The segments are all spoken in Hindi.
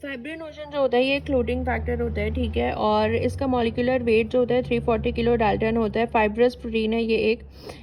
फाइब्रिनोजन जो होता है ये एक क्लोटिंग फैक्टर होता है, ठीक है, और इसका मॉलिक्यूलर वेट जो होता है 340 किलो डाल्टन होता है। फाइब्रस प्रोटीन है ये एक।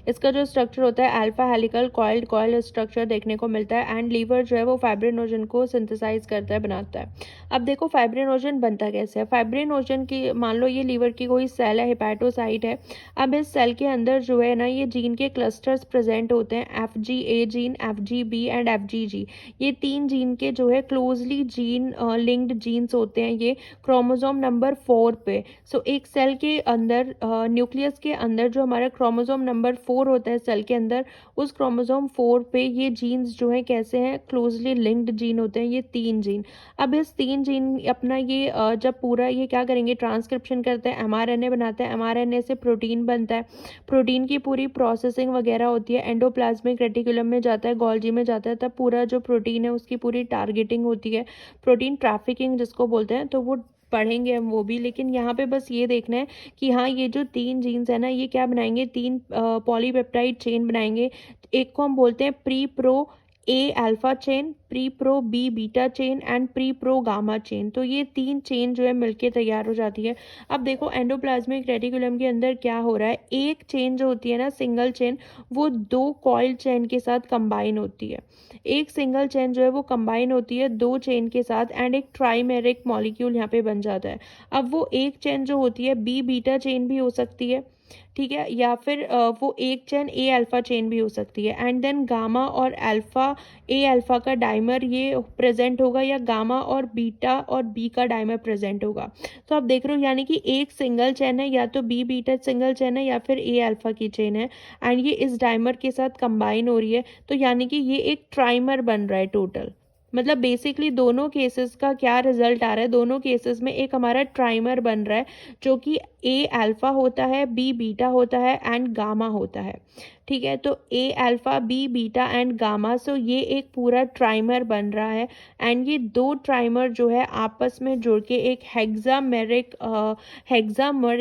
इसका जो स्ट्रक्चर होता है alpha helical coiled coil structure देखने को मिलता है, एंड लीवर जो है वो फाइब्रिनोजन को सिंथेसाइज करता है, बनाता है। अब देखो फाइब्रिनोजन बनता कैसे है। फाइब्रिनोजन की, मान लो ये लीवर की कोई सेल है, हेपेटोसाइट है। अब इस सेल के अंदर जो है ना ये जीन के क्लस्टर्स प्रेजेंट होते हैं, FGA gene, FGB and FGG। ये 3 जीन के जो है क्लोजली जीन लिंक्ड जीन्स होते हैं ये क्रोमोसोम नंबर 4 पे। सो एक सेल के अंदर न्यूक्लियस के अंदर जो हमारा क्रोमोसोम नंबर 4 होता है सेल के अंदर, उस क्रोमोसोम 4 पे ये जीन्स जो है कैसे हैं, क्लोजली लिंक्ड जीन होते हैं ये 3 जीन। अब इस 3 जीन अपना ये जब पूरा ये क्या करेंगे, ट्रांसक्रिप्शन करते हैं, mRNA बनाते हैं, mRNA से प्रोटीन बनता है। प्रोटीन की पूरी प्रोसेसिंग वगैरह होती है, एंडोप्लाज्मिक रेटिकुलम में जाता है, गोल्जी में जाता है, तब पूरा जो प्रोटीन है उसकी पूरी टारगेटिंग होती है, प्रोटीन ट्रैफिकिंग जिसको बोलते हैं, तो वो पढ़ेंगे हम वो भी। लेकिन यहाँ पे बस ये देखना है कि हाँ ये जो 3 जीन्स है ना ये क्या बनाएंगे, 3 पॉलीपेप्टाइड चेन बनाएंगे। एक को हम बोलते हैं pre pro A alpha chain, pre pro B beta chain and pre pro gamma chain. तो ये 3 चेन जो है मिलके तैयार हो जाती है। अब देखो एंडोप्लाज्मिक रेटिकुलम के अंदर क्या हो रहा है, एक चेन जो होती है ना सिंगल चेन, वो 2 कॉइल चेन के साथ कंबाइन होती है। एक सिंगल चेन जो है वो कंबाइन होती है 2 चेन के साथ, एंड एक ट्राइमेरिक मॉलिक्यूल यहाँ पे बन जाता है। अब वो एक चेन जो होती है बी बीटा चेन भी हो सकती है, ठीक है, या फिर वो एक चेन ए अल्फा चेन भी हो सकती है। एंड देन गामा और अल्फा, ए अल्फा का डाइमर ये प्रेजेंट होगा, या गामा और बीटा और बी का डाइमर प्रेजेंट होगा। तो आप देख रहे हो यानी कि एक सिंगल चेन है, या तो बी बीटा सिंगल चेन है या फिर ए अल्फा की चेन है, एंड ये इस डाइमर के साथ कंबाइन हो रही है। तो यानी कि ये एक ट्राइमर बन रहा है टोटल। मतलब बेसिकली दोनों केसेस का क्या रिजल्ट आ रहा है, दोनों केसेस में एक हमारा ट्राइमर बन रहा है, जो कि ए अल्फा होता है, बी बीटा होता है एंड गामा होता है, ठीक है। तो A alpha B beta and gamma, so ये एक पूरा ट्राइमर बन रहा है। एंड ये 2 ट्राइमर जो है आपस में जुड़ के एक हेक्सामर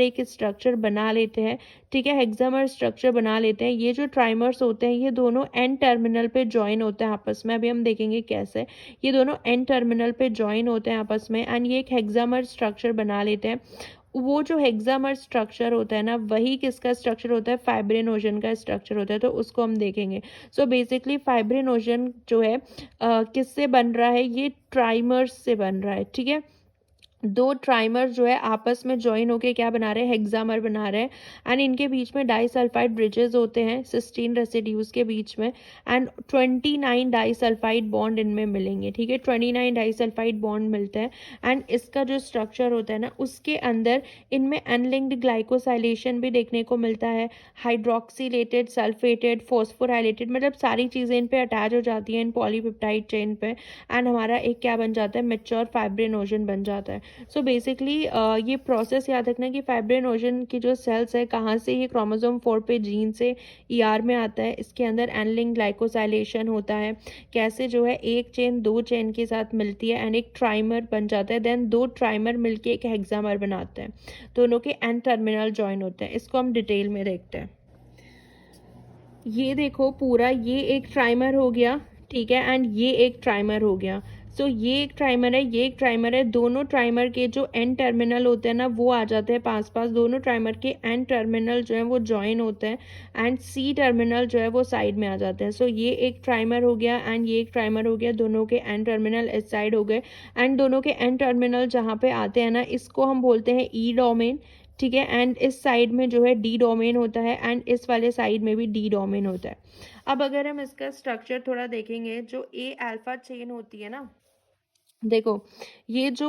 एक स्ट्रक्चर बना लेते हैं, ठीक है, हेक्सामर स्ट्रक्चर बना लेते हैं। ये जो ट्राइमर्स होते हैं ये दोनों एन टर्मिनल पे ज्वाइन होते हैं आपस में, अभी हम देखेंगे कैसे। ये दोनों एन टर्मिनल पे ज्वाइन होते हैं आपस में, एंड ये एक हेक्सामर स्ट्रक्चर बना लेते हैं। वो जो हेक्सामर स्ट्रक्चर होता है ना वही किसका स्ट्रक्चर होता है, फाइब्रिनोजन का स्ट्रक्चर होता है, तो उसको हम देखेंगे। सो बेसिकली फाइब्रिनोजन जो है किससे बन रहा है, ये ट्राइमर्स से बन रहा है, ठीक है। 2 ट्राइमर जो है आपस में ज्वाइन होके क्या बना रहे हैं, हेक्सामर बना रहे हैं। एंड इनके बीच में डाइसल्फाइड ब्रिजेस होते हैं सिस्टीन रेसिड्यूज के बीच में, एंड 29 डाइसल्फाइड बॉन्ड इनमें मिलेंगे, ठीक है, 29 डाइसल्फाइड बॉन्ड मिलते हैं। एंड इसका जो स्ट्रक्चर होता है ना उसके अंदर इनमें अनलिंक्ड ग्लाइकोसाइलेशन भी देखने को मिलता है, हाइड्रोक्सीलेटेड, सल्फेटेड, फॉस्फोराइलेटेड, मतलब सारी चीज़ें इन पे अटैच हो जाती हैं इन पॉलीपेप्टाइड चेन पे, एंड हमारा एक क्या बन जाता है, मेच्योर फाइब्रिनोजन बन जाता है। सो बेसिकली ये प्रोसेस याद रखना कि फाइब्रिनोजन की जो सेल्स है कहाँ से, ये क्रोमोसोम 4 पे जीन से ER में आता है। इसके अंदर एनलिंक ग्लाइकोसाइलेशन होता है, कैसे जो है एक चेन 2 चेन के साथ मिलती है एंड एक ट्राइमर बन जाता है, देन 2 ट्राइमर मिलके एक हेक्सामर बनाते हैं, दोनों के एन टर्मिनल ज्वाइन होते हैं। इसको हम डिटेल में देखते हैं। ये देखो पूरा ये एक ट्राइमर हो गया, ठीक है, एंड ये एक ट्राइमर हो गया। सो ये एक ट्राइमर है, ये एक ट्राइमर है, दोनों ट्राइमर के जो एन टर्मिनल होते हैं ना वो आ जाते हैं पास पास, दोनों ट्राइमर के एन टर्मिनल जो है वो ज्वाइन होते हैं, एंड सी टर्मिनल जो है वो साइड में आ जाते हैं। सो ये एक ट्राइमर हो गया एंड ये एक ट्राइमर हो गया, दोनों के एन टर्मिनल इस साइड हो गए, एंड दोनों के एन टर्मिनल जहाँ पे आते हैं ना इसको हम बोलते हैं ई डोमेन, ठीक है, एंड इस साइड में जो है डी डोमेन होता है, एंड इस वाले साइड में भी डी डोमेन होता है। अब अगर हम इसका स्ट्रक्चर थोड़ा देखेंगे, जो ए अल्फा चेन होती है ना, देखो ये जो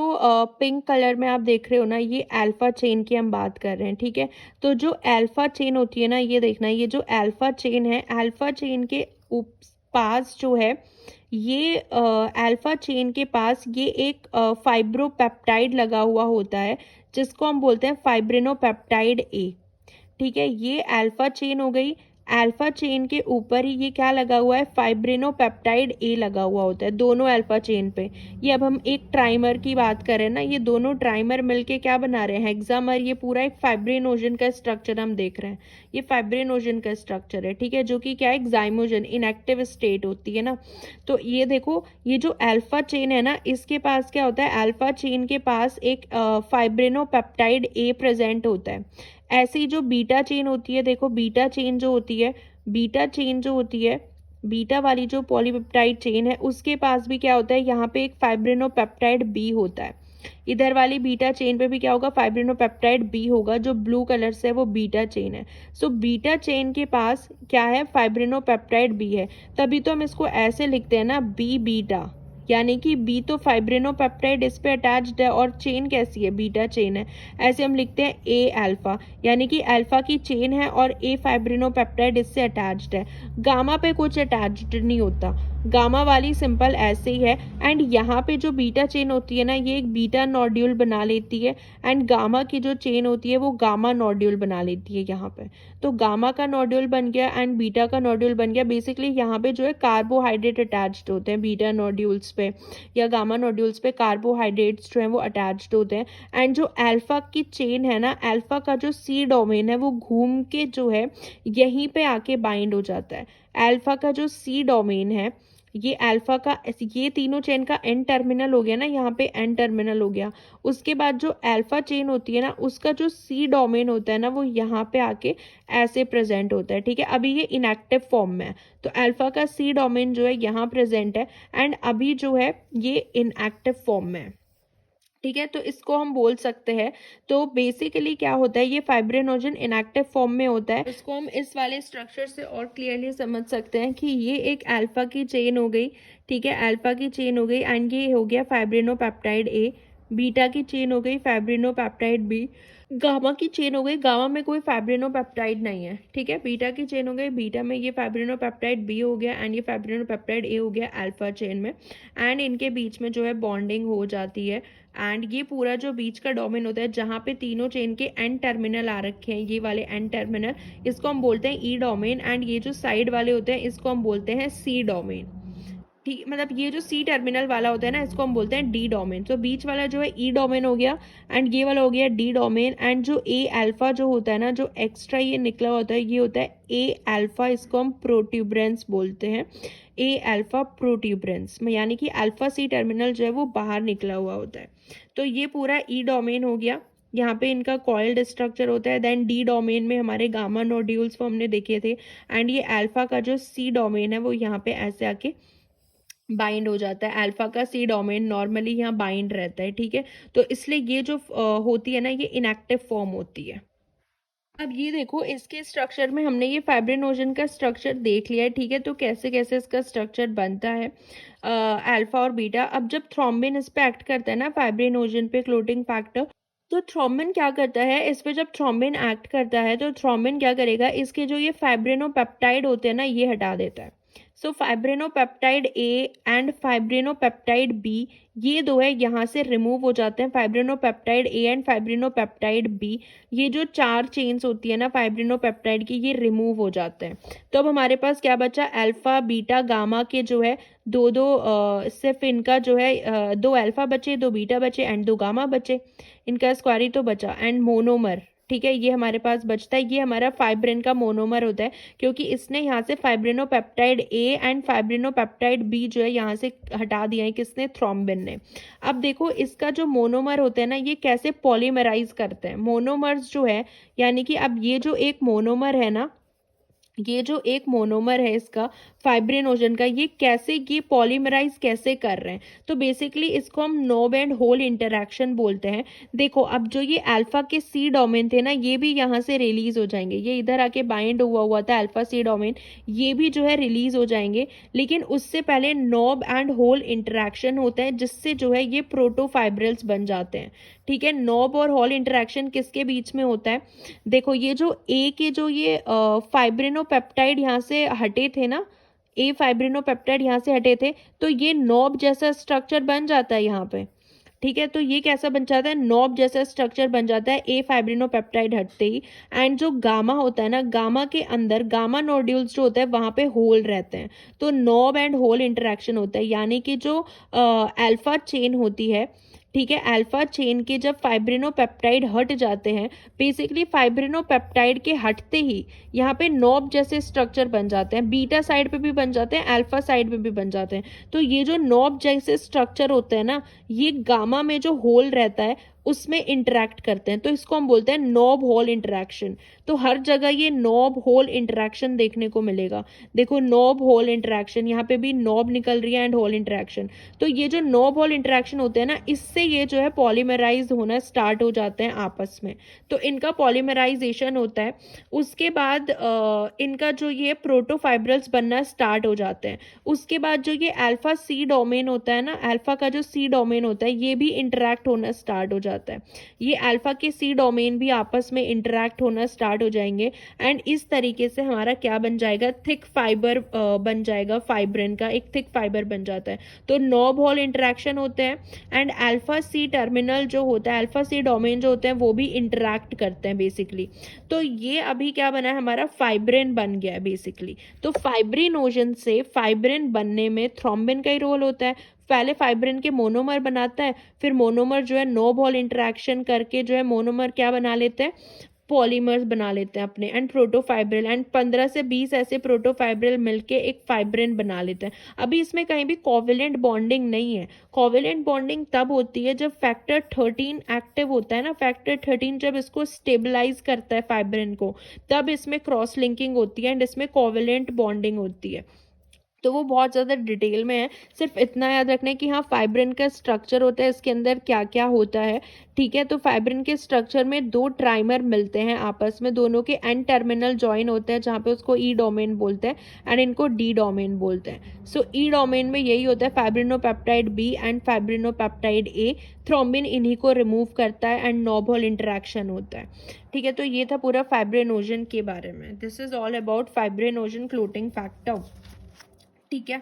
पिंक कलर में आप देख रहे हो ना ये अल्फा चेन की हम बात कर रहे हैं, ठीक है। तो जो अल्फा चेन होती है ना, ये देखना, ये जो अल्फा चेन है, अल्फा चेन के पास जो है ये अल्फा चेन के पास ये एक फाइब्रोपेप्टाइड लगा हुआ होता है, जिसको हम बोलते हैं फाइब्रिनोपेप्टाइड ए, ठीक है। ये अल्फा चेन हो गई, अल्फा चेन के ऊपर ही ये क्या लगा हुआ है, फाइब्रिनोपेप्टाइड ए लगा हुआ होता है दोनों अल्फा चेन पे। ये अब हम एक ट्राइमर की बात करें ना, ये दोनों ट्राइमर मिलके क्या बना रहे हैं, हेक्सामर। ये पूरा एक फाइब्रिनोजन का स्ट्रक्चर हम देख रहे हैं, ये फाइब्रिनोजन का स्ट्रक्चर है, ठीक है, जो कि क्या है, एक्साइमोजन इनएक्टिव स्टेट होती है ना। तो ये देखो, ये जो अल्फा चेन है ना, इसके पास क्या होता है, अल्फा चेन के पास एक फाइब्रिनोपेप्टाइड ए प्रेजेंट होता है। ऐसी जो बीटा चेन होती है, देखो बीटा चेन जो होती है, बीटा चेन जो होती है, बीटा वाली जो पॉलीपेप्टाइड चेन है, उसके पास भी क्या होता है, यहाँ पे एक फाइब्रिनोपेप्टाइड बी होता है। इधर वाली बीटा चेन पे भी क्या होगा, फाइब्रिनोपेप्टाइड बी होगा, जो ब्लू कलर से है वो बीटा चेन है। सो बीटा चेन के पास क्या है, फाइब्रिनोपेप्टाइड बी है, तभी तो हम इसको ऐसे लिखते हैं ना, बी बीटा, यानी कि बी तो फाइब्रिनोपेप्टाइड इस पे अटैच्ड है, और चेन कैसी है, बीटा चेन है। ऐसे हम लिखते हैं ए अल्फा, यानी कि अल्फा की चेन है और ए फाइब्रिनोपेप्टाइड इससे अटैच्ड है। गामा पे कुछ अटैच्ड नहीं होता, गामा वाली सिंपल ऐसे ही है। एंड यहाँ पे जो बीटा चेन होती है ना, ये एक बीटा नोड्यूल बना लेती है, एंड गामा की जो चेन होती है वो गामा नोड्यूल बना लेती है यहाँ पे। तो गामा का नोड्यूल बन गया एंड बीटा का नोड्यूल बन गया। बेसिकली यहाँ पे जो है कार्बोहाइड्रेट अटैच्ड होते हैं बीटा नोड्यूल्स पे या गामा नोड्यूल्स पे, कार्बोहाइड्रेट्स जो है वो अटैच्ड होते हैं। एंड जो अल्फा की चेन है ना, अल्फा का जो सी डोमेन है वो घूम के जो है यहीं पे आके बाइंड हो जाता है। अल्फा का जो सी डोमेन है, ये अल्फा का, ये तीनों चेन का एन टर्मिनल हो गया ना, यहाँ पे एन टर्मिनल हो गया। उसके बाद जो अल्फा चेन होती है ना, उसका जो सी डोमेन होता है ना, वो यहाँ पे आके ऐसे प्रेजेंट होता है, ठीक है। अभी ये इनएक्टिव फॉर्म में है, तो अल्फा का सी डोमेन जो है यहाँ प्रेजेंट है, एंड अभी जो है ये इनएक्टिव फॉर्म में है, ठीक है। तो इसको हम बोल सकते हैं, तो बेसिकली क्या होता है, ये फाइब्रिनोजन इनएक्टिव फॉर्म में होता है। इसको हम इस वाले स्ट्रक्चर से और क्लियरली समझ सकते हैं कि ये एक अल्फा की चेन हो गई, ठीक है, अल्फा की चेन हो गई, एंड ये हो गया फाइब्रिनोपेप्टाइड ए। बीटा की चेन हो गई फाइब्रिनोपेप्टाइड बी। गामा की चेन हो गई, गामा में कोई फाइब्रिनोपेप्टाइड नहीं है, ठीक है। बीटा की चेन हो गई, बीटा में ये फाइब्रिनोपेप्टाइड बी हो गया, एंड ये फाइब्रिनोपेप्टाइड ए हो गया अल्फा चेन में। एंड इनके बीच में जो है बॉन्डिंग हो जाती है, एंड ये पूरा जो बीच का डोमेन होता है, जहाँ पे तीनों चेन के एन टर्मिनल आ रखे हैं, ये वाले एन टर्मिनल, इसको हम बोलते हैं ई डोमेन। एंड ये जो साइड वाले होते हैं, इसको हम बोलते हैं सी डोमेन, ठीक। मतलब ये जो सी टर्मिनल वाला होता है ना, इसको हम बोलते हैं डी डोमेन। तो बीच वाला जो है ई डोमेन हो गया, एंड ये वाला हो गया डी डोमेन। एंड जो ए अल्फा जो होता है ना, जो एक्स्ट्रा ये निकला होता है, ये होता है ए अल्फा, इसको हम प्रोट्यूबरेंस बोलते हैं, ए अल्फा प्रोट्यूबरेंस में, यानी कि अल्फा सी टर्मिनल जो है वो बाहर निकला हुआ होता है। तो ये पूरा ई डोमेन हो गया, यहाँ पे इनका कॉइल्ड स्ट्रक्चर होता है। देन डी डोमेन में हमारे गामा नोड्यूल्स वो हमने देखे थे, एंड ये अल्फा का जो सी डोमेन है वो यहाँ पे ऐसे आके बाइंड हो जाता है। अल्फा का सी डोमेन नॉर्मली यहाँ बाइंड रहता है, ठीक है। तो इसलिए ये जो होती है ना, ये इनएक्टिव फॉर्म होती है। अब ये देखो, इसके स्ट्रक्चर में हमने ये फाइब्रिनोजन का स्ट्रक्चर देख लिया है, ठीक है। तो कैसे कैसे इसका स्ट्रक्चर बनता है, अल्फा और बीटा। अब जब थ्रोम्बिन इस पे एक्ट करता है ना, फाइब्रिनोजन पे, क्लोटिंग फैक्टर, तो थ्रोम्बिन क्या करता है, इस पे जब थ्रोम्बिन एक्ट करता है तो थ्रोम्बिन क्या करेगा, इसके जो ये फाइब्रिनोपेप्टाइड होते हैं ना, ये हटा देता है। सो फाइब्रिनोपेप्टाइड ए एंड फाइब्रिनोपेप्टाइड बी, ये दो है यहाँ से रिमूव हो जाते हैं, फाइब्रिनोपेप्टाइड ए एंड फाइब्रिनोपेप्टाइड बी। ये जो चार चेन्स होती है ना फाइब्रिनोपेप्टाइड की, ये रिमूव हो जाते हैं। तो अब हमारे पास क्या बचा, अल्फा बीटा गामा के जो है दो दो, सिर्फ इनका जो है दो अल्फा बचे, दो बीटा बचे, एंड दो गामा बचे, इनका स्क्वायर ही तो बचा। एंड मोनोमर, ठीक है, ये हमारे पास बचता है, ये हमारा फाइब्रिन का मोनोमर होता है, क्योंकि इसने यहाँ से फाइब्रिनोपेप्टाइड ए एंड फाइब्रिनोपेप्टाइड बी जो है यहाँ से हटा दिया है, किसने, थ्रोम्बिन ने। अब देखो, इसका जो मोनोमर होता है ना, ये कैसे पॉलीमराइज करते हैं, मोनोमर्स जो है, यानी कि अब ये जो एक मोनोमर है ना, ये जो एक मोनोमर है इसका फाइब्रिनोजन का, ये कैसे, ये पॉलीमराइज कैसे कर रहे हैं। तो बेसिकली इसको हम नोब एंड होल इंटरैक्शन बोलते हैं। देखो, अब जो ये अल्फा के सी डोमेन थे ना, ये भी यहाँ से रिलीज हो जाएंगे, ये इधर आके बाइंड हुआ था अल्फा सी डोमेन, ये भी जो है रिलीज हो जाएंगे। लेकिन उससे पहले नोब एंड होल इंटरैक्शन होता है, जिससे जो है ये प्रोटोफाइब्रिल्स बन जाते हैं, ठीक है। नोब और होल इंटरैक्शन किसके बीच में होता है, देखो, ये जो ए के जो ये फाइब्रिनोपेप्टाइड यहाँ से हटे थे ना, ए फाइब्रिनोपेप्टाइड यहाँ से हटे थे, तो ये नॉब जैसा स्ट्रक्चर बन जाता है यहाँ पे। ठीक है, तो ये कैसा बन जाता है, नॉब जैसा स्ट्रक्चर बन जाता है ए फाइब्रिनोपेप्टाइड हटते ही। एंड जो गामा होता है ना, गामा के अंदर गामा नोड्यूल्स जो होता है वहां पे होल रहते हैं, तो नॉब एंड होल इंटरेक्शन होता है, यानी कि जो अल्फा चेन होती है, ठीक है, अल्फा चेन के जब फाइब्रिनोपेप्टाइड हट जाते हैं, बेसिकली फाइब्रिनोपेप्टाइड के हटते ही यहाँ पे नॉब जैसे स्ट्रक्चर बन जाते हैं, बीटा साइड पे भी बन जाते हैं, अल्फा साइड पे भी बन जाते हैं। तो ये जो नॉब जैसे स्ट्रक्चर होते हैं ना, ये गामा में जो होल रहता है उसमें इंटरेक्ट करते हैं, तो इसको हम बोलते हैं नॉब होल इंटरेक्शन। तो हर जगह ये नॉब होल इंटरेक्शन देखने को मिलेगा। देखो नॉब होल इंटरेक्शन, यहाँ पे भी नॉब निकल रही है एंड होल इंटरेक्शन। तो ये जो नॉब होल इंटरेक्शन होते हैं ना, इससे ये जो है पॉलीमराइज होना स्टार्ट हो जाते हैं आपस में, तो इनका पॉलीमराइजेशन होता है। उसके बाद इनका जो ये प्रोटोफाइब्रल्स बनना स्टार्ट हो जाते हैं। उसके बाद जो ये अल्फा सी डोमेन होता है ना, अल्फा का जो सी डोमेन होता है, ये भी इंटरेक्ट होना स्टार्ट हो जाता है। ये अल्फा के सी डोमेन भी आपस में इंटरेक्ट होना स्टार्ट हो जाएंगे, एंड इस तरीके से हमारा क्या बन जाएगा, थिक फाइबर बन जाएगा, फाइब्रिन का एक थिक फाइबर बन जाता है। तो नॉब होल इंटरेक्शन होते हैं, एंड अल्फा सी टर्मिनल जो होता है, अल्फा सी डोमेन जो होते हैं वो भी इंटरेक्ट करते हैं बेसिकली। तो ये अभी क्या बना है, हमारा फाइब्रिन बन गया है बेसिकली। तो फाइब्रिनोजन से फाइब्रिन बनने में थ्रोम्बिन का ही रोल होता है। पहले फाइब्रिन के मोनोमर बनाता है, फिर मोनोमर जो है नॉब होल इंटरेक्शन करके जो है मोनोमर क्या बना लेते हैं, पॉलीमर्स बना लेते हैं अपने, एंड प्रोटोफाइब्रिल, एंड 15 से 20 ऐसे प्रोटोफाइब्रिल मिलके एक फाइब्रिन बना लेते हैं। अभी इसमें कहीं भी कोवेलेंट बॉन्डिंग नहीं है। कोवेलेंट बॉन्डिंग तब होती है जब फैक्टर 13 एक्टिव होता है ना, फैक्टर 13 जब इसको स्टेबलाइज करता है फाइब्रिन को, तब इसमें क्रॉस लिंकिंग होती है एंड इसमें कोवेलेंट बॉन्डिंग होती है। तो वो बहुत ज़्यादा डिटेल में है, सिर्फ इतना याद रखना है कि हाँ फाइब्रिन का स्ट्रक्चर होता है, इसके अंदर क्या क्या होता है, ठीक है। तो फाइब्रिन के स्ट्रक्चर में दो ट्राइमर मिलते हैं आपस में, दोनों के एन टर्मिनल जॉइन होते हैं, जहाँ पे उसको ई डोमेन बोलते हैं एंड इनको डी डोमेन बोलते हैं। सो ई डोमेन में यही होता है, फाइब्रिनोपेप्टाइड बी एंड फाइब्रिनोपेप्टाइड ए। थ्रोम्बिन इन्हीं को रिमूव करता है एंड नॉब होल इंटरेक्शन होता है, ठीक है। तो ये था पूरा फाइब्रिनोजन के बारे में। This is all about fibrinogen clotting factor, ठीक है।